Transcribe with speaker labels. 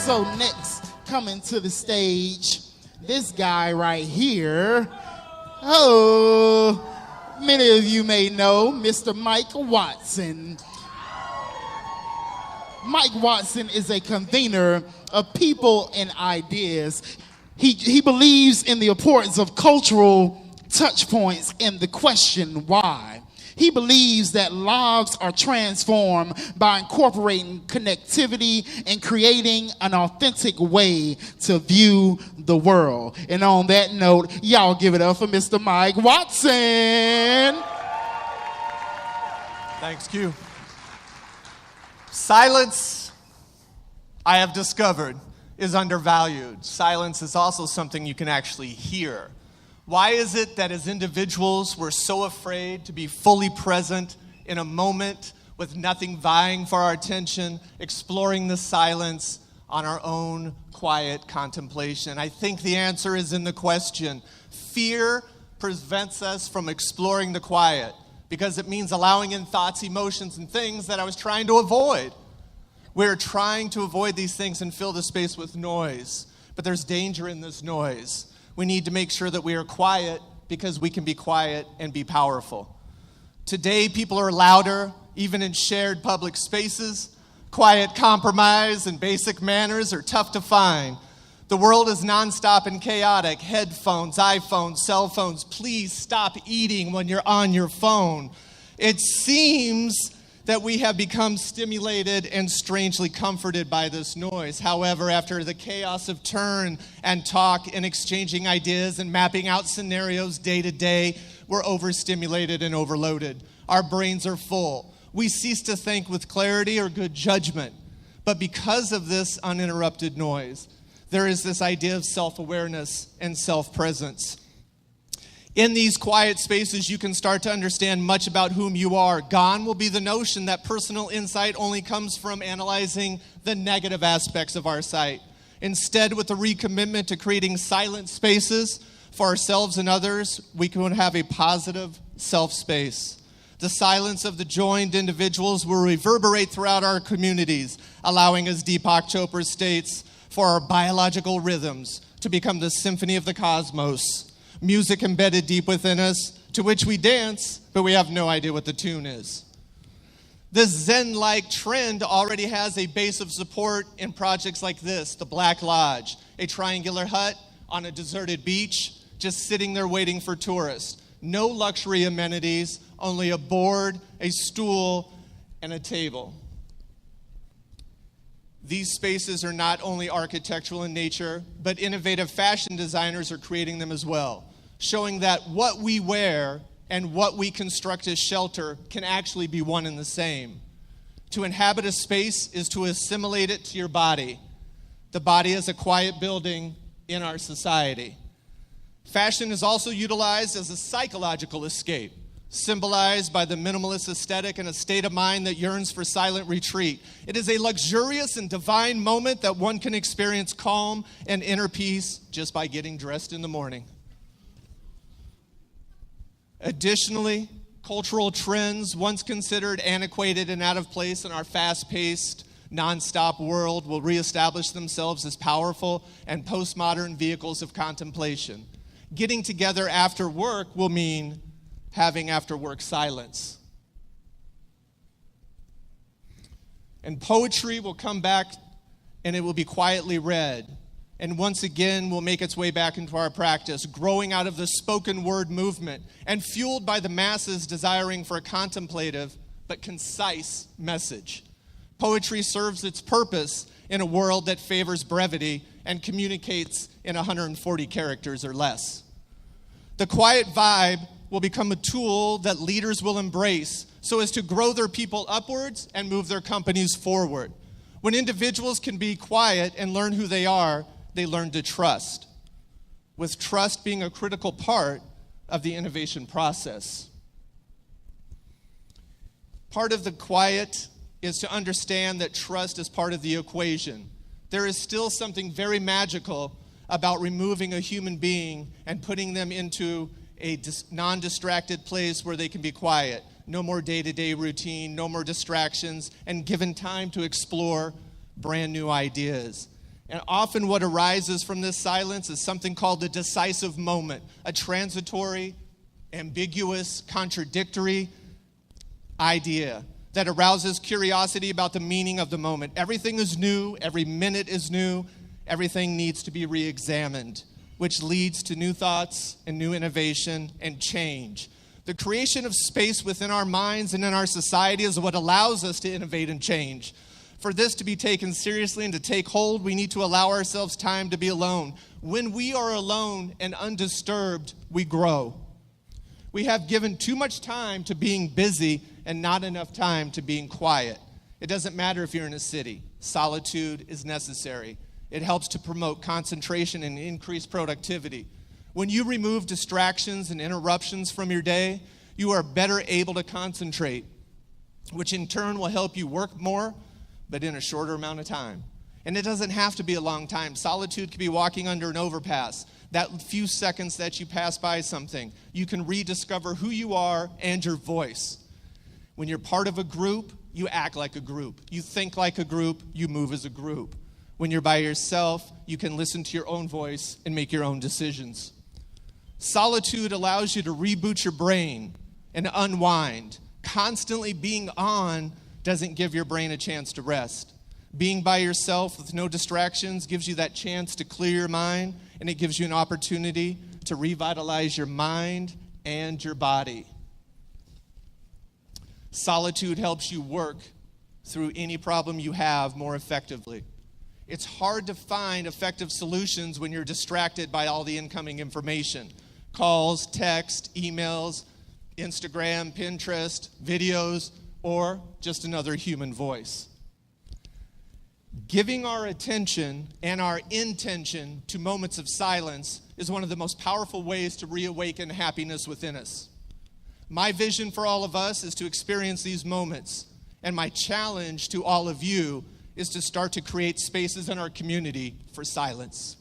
Speaker 1: So next, coming to the stage, this guy right here. Oh, many of you may know Mr. Mike Watson. Mike Watson is a convener of people and ideas. He believes in the importance of cultural touch points and the question why. He believes that lives are transformed by incorporating connectivity and creating an authentic way to view the world. And on that note, y'all give it up for Mr. Mike Watson.
Speaker 2: Thanks, Q. Silence, I have discovered, is undervalued. Silence is also something you can actually hear. Why is it that as individuals we're so afraid to be fully present in a moment with nothing vying for our attention, exploring the silence on our own quiet contemplation? I think the answer is in the question. Fear prevents us from exploring the quiet because it means allowing in thoughts, emotions, and things that I was trying to avoid. We're trying to avoid these things and fill the space with noise, but there's danger in this noise. We need to make sure that we are quiet because we can be quiet and be powerful. Today, people are louder, even in shared public spaces. Quiet compromise and basic manners are tough to find. The world is nonstop and chaotic. Headphones, iPhones, cell phones. Please stop eating when you're on your phone. It seems that we have become stimulated and strangely comforted by this noise. However, after the chaos of turn and talk and exchanging ideas and mapping out scenarios day to day, we're overstimulated and overloaded. Our brains are full. We cease to think with clarity or good judgment. But because of this uninterrupted noise, there is this idea of self-awareness and self-presence. In these quiet spaces, you can start to understand much about whom you are. Gone will be the notion that personal insight only comes from analyzing the negative aspects of our sight. Instead, with a recommitment to creating silent spaces for ourselves and others, we can have a positive self-space. The silence of the joined individuals will reverberate throughout our communities, allowing, as Deepak Chopra states, for our biological rhythms to become the symphony of the cosmos. Music embedded deep within us, to which we dance, but we have no idea what the tune is. This Zen-like trend already has a base of support in projects like this, the Black Lodge, a triangular hut on a deserted beach, just sitting there waiting for tourists. No luxury amenities, only a board, a stool, and a table. These spaces are not only architectural in nature, but innovative fashion designers are creating them as well, showing that what we wear and what we construct as shelter can actually be one and the same. To inhabit a space is to assimilate it to your body. The body is a quiet building in our society. Fashion is also utilized as a psychological escape, symbolized by the minimalist aesthetic and a state of mind that yearns for silent retreat. It is a luxurious and divine moment that one can experience calm and inner peace just by getting dressed in the morning. Additionally, cultural trends, once considered antiquated and out of place in our fast-paced, non-stop world, will reestablish themselves as powerful and postmodern vehicles of contemplation. Getting together after work will mean having after-work silence. And poetry will come back and it will be quietly read. And once again will make its way back into our practice, growing out of the spoken word movement and fueled by the masses desiring for a contemplative but concise message. Poetry serves its purpose in a world that favors brevity and communicates in 140 characters or less. The quiet vibe will become a tool that leaders will embrace so as to grow their people upwards and move their companies forward. When individuals can be quiet and learn who they are, they learn to trust, with trust being a critical part of the innovation process. Part of the quiet is to understand that trust is part of the equation. There is still something very magical about removing a human being and putting them into a non-distracted place where they can be quiet. No more day-to-day routine, no more distractions, and given time to explore brand new ideas. And often what arises from this silence is something called a decisive moment, a transitory, ambiguous, contradictory idea that arouses curiosity about the meaning of the moment. Everything is new, every minute is new, everything needs to be re-examined, which leads to new thoughts and new innovation and change. The creation of space within our minds and in our society is what allows us to innovate and change. For this to be taken seriously and to take hold, we need to allow ourselves time to be alone. When we are alone and undisturbed, we grow. We have given too much time to being busy and not enough time to being quiet. It doesn't matter if you're in a city. Solitude is necessary. It helps to promote concentration and increase productivity. When you remove distractions and interruptions from your day, you are better able to concentrate, which in turn will help you work more, but in a shorter amount of time. And it doesn't have to be a long time. Solitude could be walking under an overpass. That few seconds that you pass by something, you can rediscover who you are and your voice. When you're part of a group, you act like a group. You think like a group, you move as a group. When you're by yourself, you can listen to your own voice and make your own decisions. Solitude allows you to reboot your brain and unwind. Constantly being on doesn't give your brain a chance to rest. Being by yourself with no distractions gives you that chance to clear your mind, and it gives you an opportunity to revitalize your mind and your body. Solitude helps you work through any problem you have more effectively. It's hard to find effective solutions when you're distracted by all the incoming information. Calls, text, emails, Instagram, Pinterest, videos, or just another human voice. Giving our attention and our intention to moments of silence is one of the most powerful ways to reawaken happiness within us. My vision for all of us is to experience these moments, and my challenge to all of you is to start to create spaces in our community for silence.